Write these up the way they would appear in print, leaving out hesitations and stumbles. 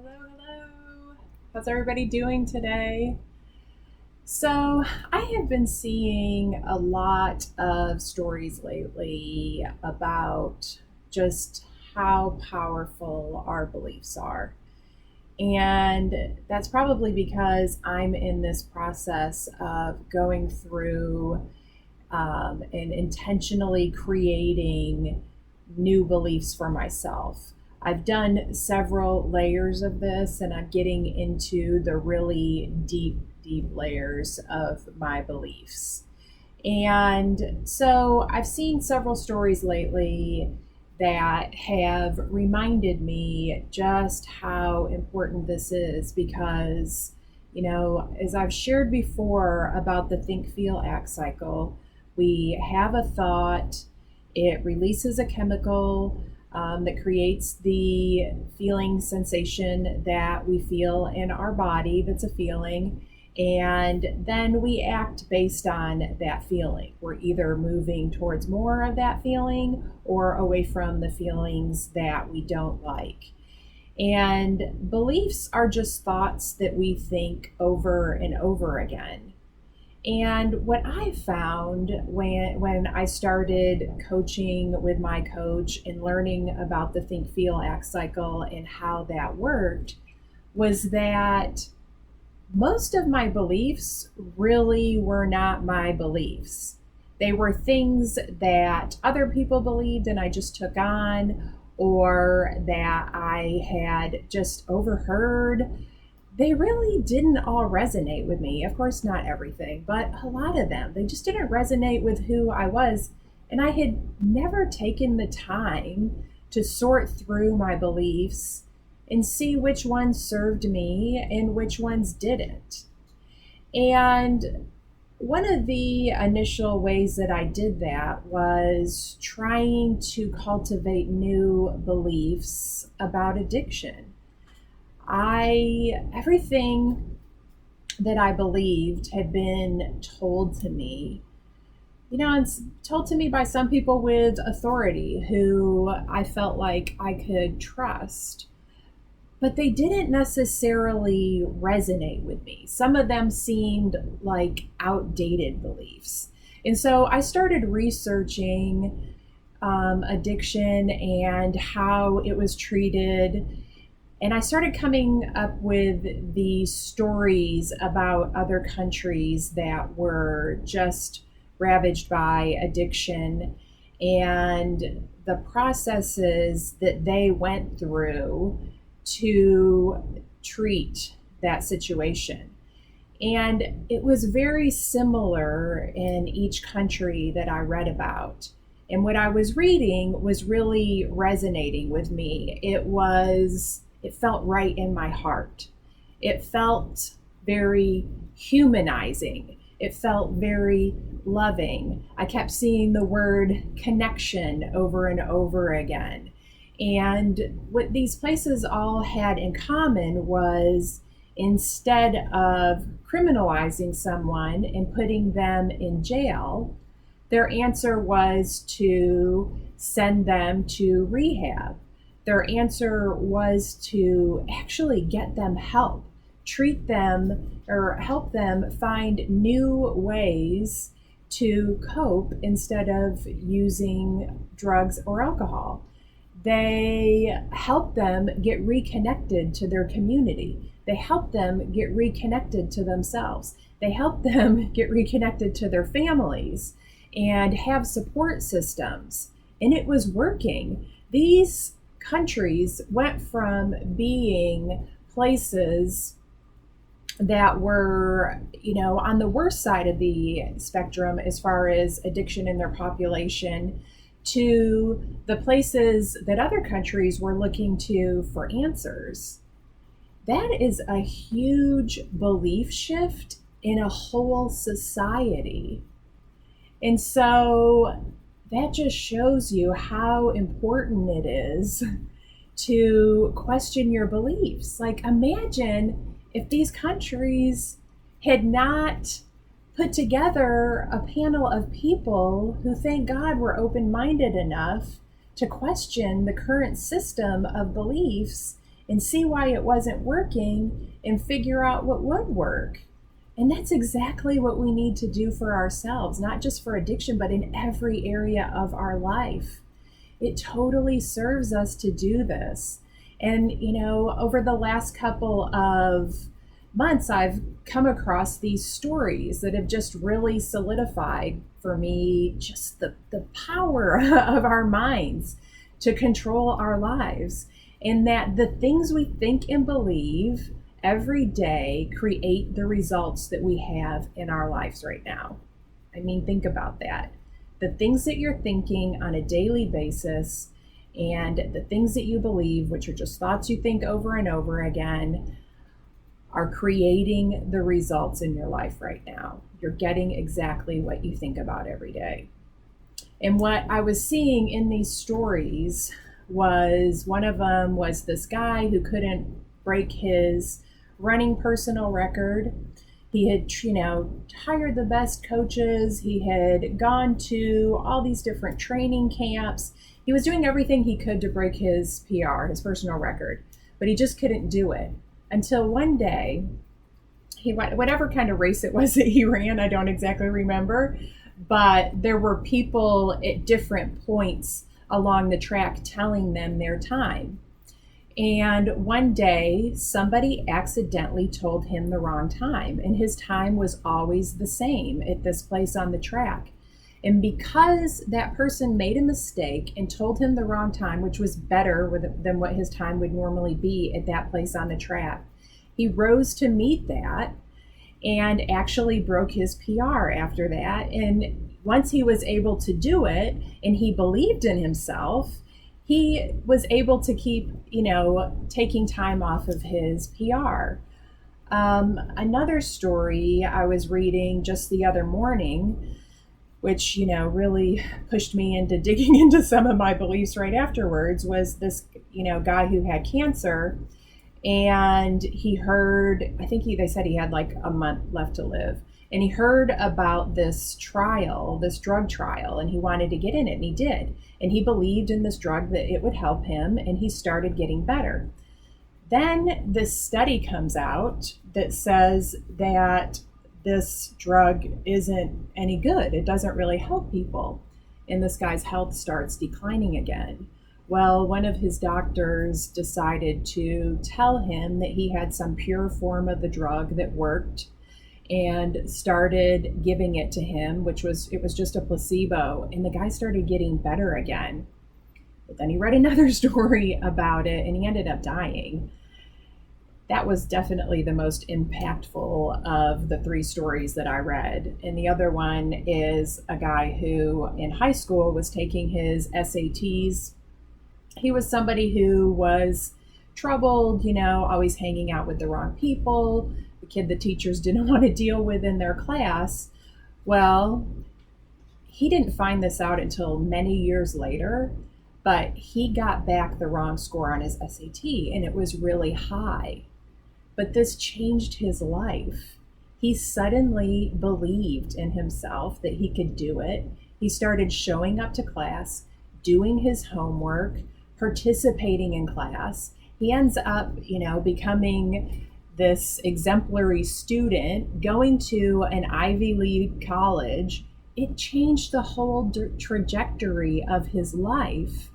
Hello, hello. How's everybody doing today? So, I have been seeing a lot of stories lately about just how powerful our beliefs are. And that's probably because I'm in this process of going through and intentionally creating new beliefs for myself. I've done several layers of this, and I'm getting into the really deep layers of my beliefs. And so I've seen several stories lately that have reminded me just how important this is because, as I've shared before about the think, feel, act cycle, we have a thought, it releases a chemical that creates the feeling sensation that we feel in our body that's a feeling. And then we act based on that feeling. We're either moving towards more of that feeling or away from the feelings that we don't like. And beliefs are just thoughts that we think over and over again. And what I found when I started coaching with my coach and learning about the think, feel, act cycle and how that worked was that most of my beliefs really were not my beliefs. They were things that other people believed and I just took on, or that I had just overheard. They really didn't all resonate with me. Of course, not everything, but a lot of them. They just didn't resonate with who I was. And I had never taken the time to sort through my beliefs and see which ones served me and which ones didn't. And one of the initial ways that I did that was trying to cultivate new beliefs about addiction. Everything that I believed had been told to me. It's told to me by some people with authority who I felt like I could trust, but they didn't necessarily resonate with me. Some of them seemed like outdated beliefs. And so I started researching addiction and how it was treated. And I started coming up with these stories about other countries that were just ravaged by addiction and the processes that they went through to treat that situation. And it was very similar in each country that I read about. And what I was reading was really resonating with me. It felt right in my heart. It felt very humanizing. It felt very loving. I kept seeing the word connection over and over again. And what these places all had in common was instead of criminalizing someone and putting them in jail, their answer was to send them to rehab. Their answer was to actually get them help, treat them or help them find new ways to cope instead of using drugs or alcohol. They help them get reconnected to their community. They help them get reconnected to themselves. They help them get reconnected to their families and have support systems. And it was working. These countries went from being places that were, on the worst side of the spectrum as far as addiction in their population to the places that other countries were looking to for answers. That is a huge belief shift in a whole society. And so that just shows you how important it is to question your beliefs. Like, imagine if these countries had not put together a panel of people who, thank God, were open minded enough to question the current system of beliefs and see why it wasn't working and figure out what would work. And that's exactly what we need to do for ourselves, not just for addiction, but in every area of our life. It totally serves us to do this. And, over the last couple of months, I've come across these stories that have just really solidified for me just the power of our minds to control our lives. And that the things we think and believe every day create the results that we have in our lives right now. I mean, think about that. The things that you're thinking on a daily basis and the things that you believe, which are just thoughts you think over and over again, are creating the results in your life right now. You're getting exactly what you think about every day. And what I was seeing in these stories was one of them was this guy who couldn't break his running personal record. He had, hired the best coaches. He had gone to all these different training camps. He was doing everything he could to break his PR, his personal record, but he just couldn't do it until one day, whatever kind of race it was that he ran, I don't exactly remember, but there were people at different points along the track telling them their time. And one day, somebody accidentally told him the wrong time, and his time was always the same at this place on the track. And because that person made a mistake and told him the wrong time, which was better than what his time would normally be at that place on the track, he rose to meet that and actually broke his PR after that. And once he was able to do it and he believed in himself, he was able to keep, taking time off of his PR. Another story I was reading just the other morning, which, really pushed me into digging into some of my beliefs right afterwards, was this, guy who had cancer. And he heard, they said he had like a month left to live. And he heard about this trial, this drug trial, and he wanted to get in it, and he did. And he believed in this drug that it would help him, and he started getting better. Then this study comes out that says that this drug isn't any good. It doesn't really help people. And this guy's health starts declining again. Well, one of his doctors decided to tell him that he had some pure form of the drug that worked, and started giving it to him, it was just a placebo, and the guy started getting better again. But then he read another story about it and he ended up dying. That was definitely the most impactful of the three stories that I read. And the other one is a guy who in high school was taking his SATs. He was somebody who was troubled, always hanging out with the wrong people, the kid the teachers didn't want to deal with in their class. Well, he didn't find this out until many years later, but he got back the wrong score on his SAT, and it was really high. But this changed his life. He suddenly believed in himself that he could do it. He started showing up to class, doing his homework, participating in class. He ends up, becoming this exemplary student, going to an Ivy League college. It changed the whole trajectory of his life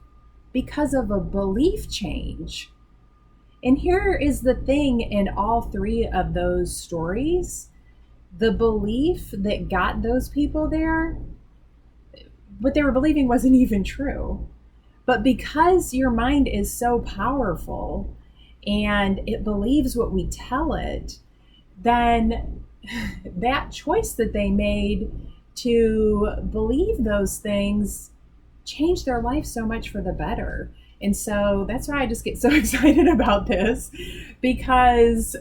because of a belief change. And here is the thing in all three of those stories: the belief that got those people there, what they were believing wasn't even true. But because your mind is so powerful and it believes what we tell it, then that choice that they made to believe those things changed their life so much for the better. And so that's why I just get so excited about this, because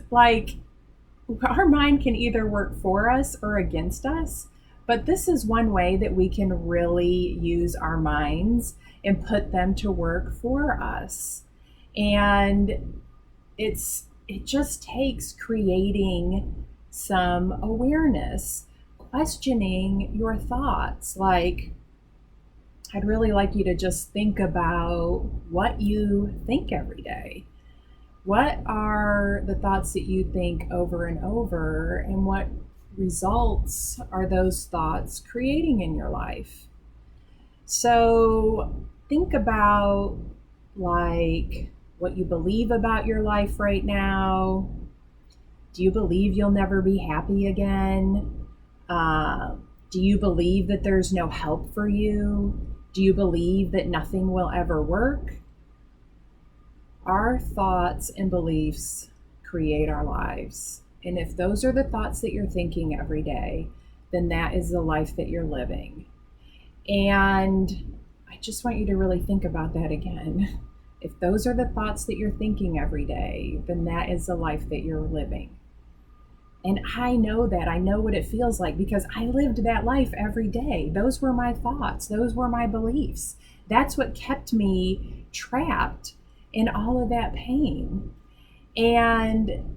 our mind can either work for us or against us. But this is one way that we can really use our minds and put them to work for us. And it just takes creating some awareness, questioning your thoughts. I'd really like you to just think about what you think every day. What are the thoughts that you think over and over, and what results are those thoughts creating in your life? So think about like what you believe about your life right now. Do you believe you'll never be happy again? Uh, do you believe that there's no help for you? Do you believe that nothing will ever work? Our thoughts and beliefs create our lives. And if those are the thoughts that you're thinking every day, then that is the life that you're living. And I just want you to really think about that again. If those are the thoughts that you're thinking every day, then that is the life that you're living. And I know that. I know what it feels like because I lived that life every day. Those were my thoughts, those were my beliefs. That's what kept me trapped in all of that pain. And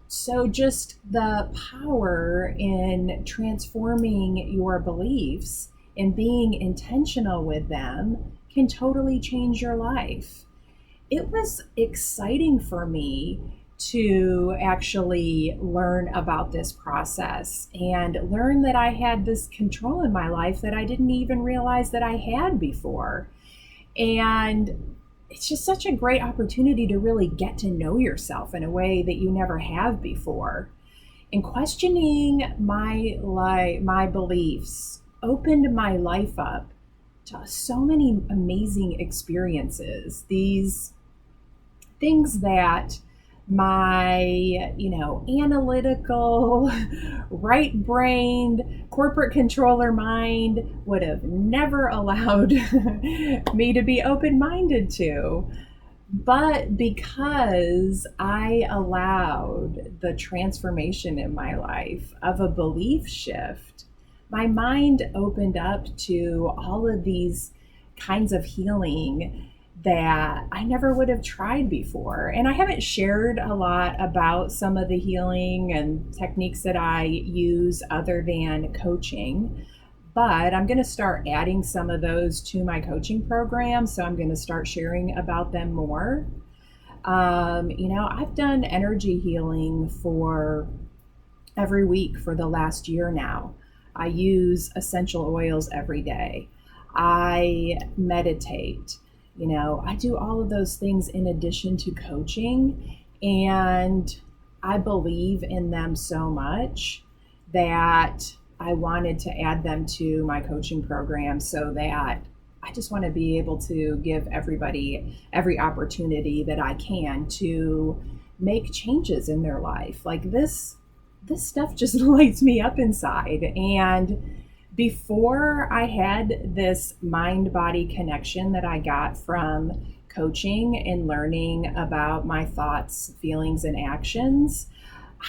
so, just the power in transforming your beliefs and being intentional with them can totally change your life. It was exciting for me to actually learn about this process and learn that I had this control in my life that I didn't even realize that I had before. And it's just such a great opportunity to really get to know yourself in a way that you never have before. And questioning my beliefs opened my life up to so many amazing experiences. These things that my, analytical, right brained, corporate controller mind would have never allowed me to be open minded to. But because I allowed the transformation in my life of a belief shift, my mind opened up to all of these kinds of healing that I never would have tried before. And I haven't shared a lot about some of the healing and techniques that I use other than coaching. But I'm going to start adding some of those to my coaching program. So I'm going to start sharing about them more. I've done energy healing for every week for the last year now. I use essential oils every day. I meditate. I do all of those things in addition to coaching. And I believe in them so much that I wanted to add them to my coaching program so that I just want to be able to give everybody every opportunity that I can to make changes in their life. Like this stuff just lights me up inside. And before I had this mind body connection that I got from coaching and learning about my thoughts, feelings, and actions,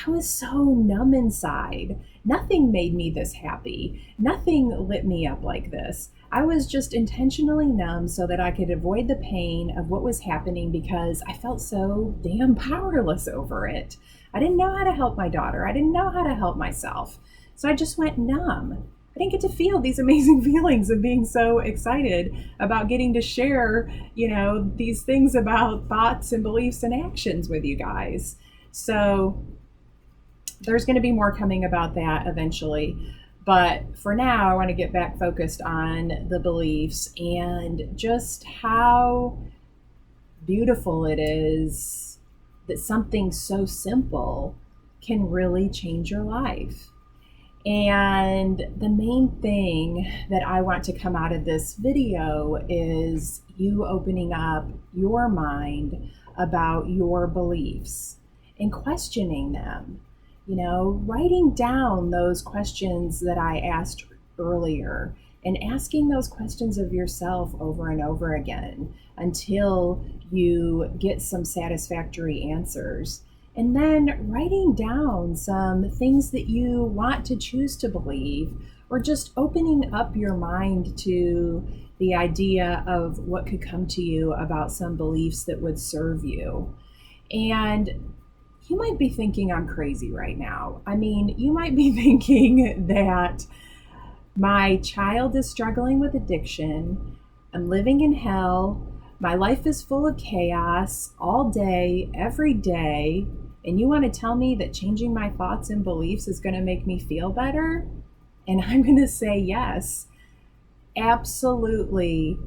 I was so numb inside. Nothing made me this happy. Nothing lit me up like this. I was just intentionally numb so that I could avoid the pain of what was happening because I felt so damn powerless over it. I didn't know how to help my daughter. I didn't know how to help myself. So I just went numb. I didn't get to feel these amazing feelings of being so excited about getting to share, these things about thoughts and beliefs and actions with you guys. So there's going to be more coming about that eventually. But for now, I want to get back focused on the beliefs and just how beautiful it is that something so simple can really change your life. And the main thing that I want to come out of this video is you opening up your mind about your beliefs and questioning them. Writing down those questions that I asked earlier and asking those questions of yourself over and over again until you get some satisfactory answers. And then writing down some things that you want to choose to believe, or just opening up your mind to the idea of what could come to you about some beliefs that would serve you. And you might be thinking I'm crazy right now. I mean, you might be thinking that my child is struggling with addiction. I'm living in hell. My life is full of chaos all day, every day. And you want to tell me that changing my thoughts and beliefs is going to make me feel better? And I'm going to say yes. Absolutely,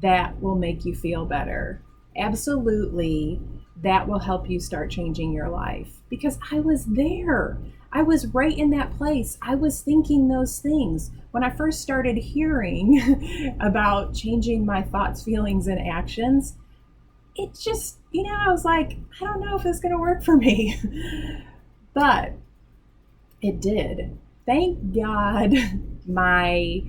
that will make you feel better. Absolutely, that will help you start changing your life. Because I was there. I was right in that place. I was thinking those things. When I first started hearing about changing my thoughts, feelings, and actions, it just, I was like, I don't know if it's going to work for me. But it did. Thank God my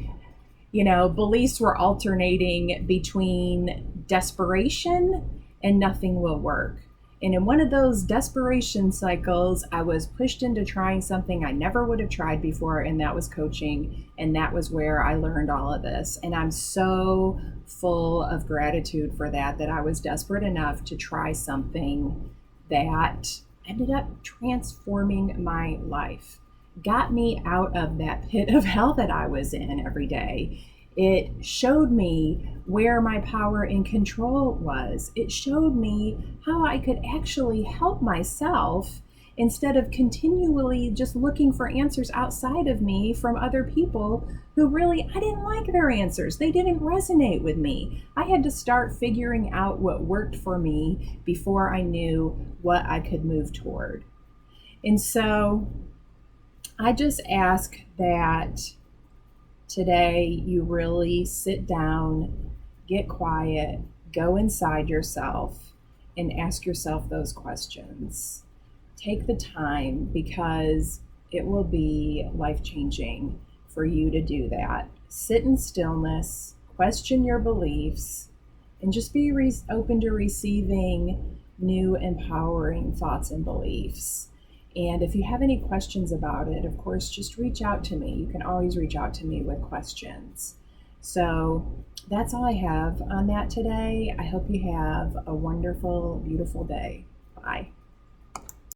beliefs were alternating between desperation and nothing will work. And in one of those desperation cycles, I was pushed into trying something I never would have tried before, and that was coaching. And that was where I learned all of this. And I'm so full of gratitude for that, that I was desperate enough to try something that ended up transforming my life, got me out of that pit of hell that I was in every day. It showed me where my power and control was. It showed me how I could actually help myself instead of continually just looking for answers outside of me from other people who really, I didn't like their answers. They didn't resonate with me. I had to start figuring out what worked for me before I knew what I could move toward. And so I just ask that today you really sit down, get quiet, go inside yourself, and ask yourself those questions. Take the time, because it will be life changing for you to do that. Sit in stillness, question your beliefs, and just be open to receiving new empowering thoughts and beliefs. And if you have any questions about it, of course, just reach out to me. You can always reach out to me with questions. So that's all I have on that today. I hope you have a wonderful, beautiful day. Bye.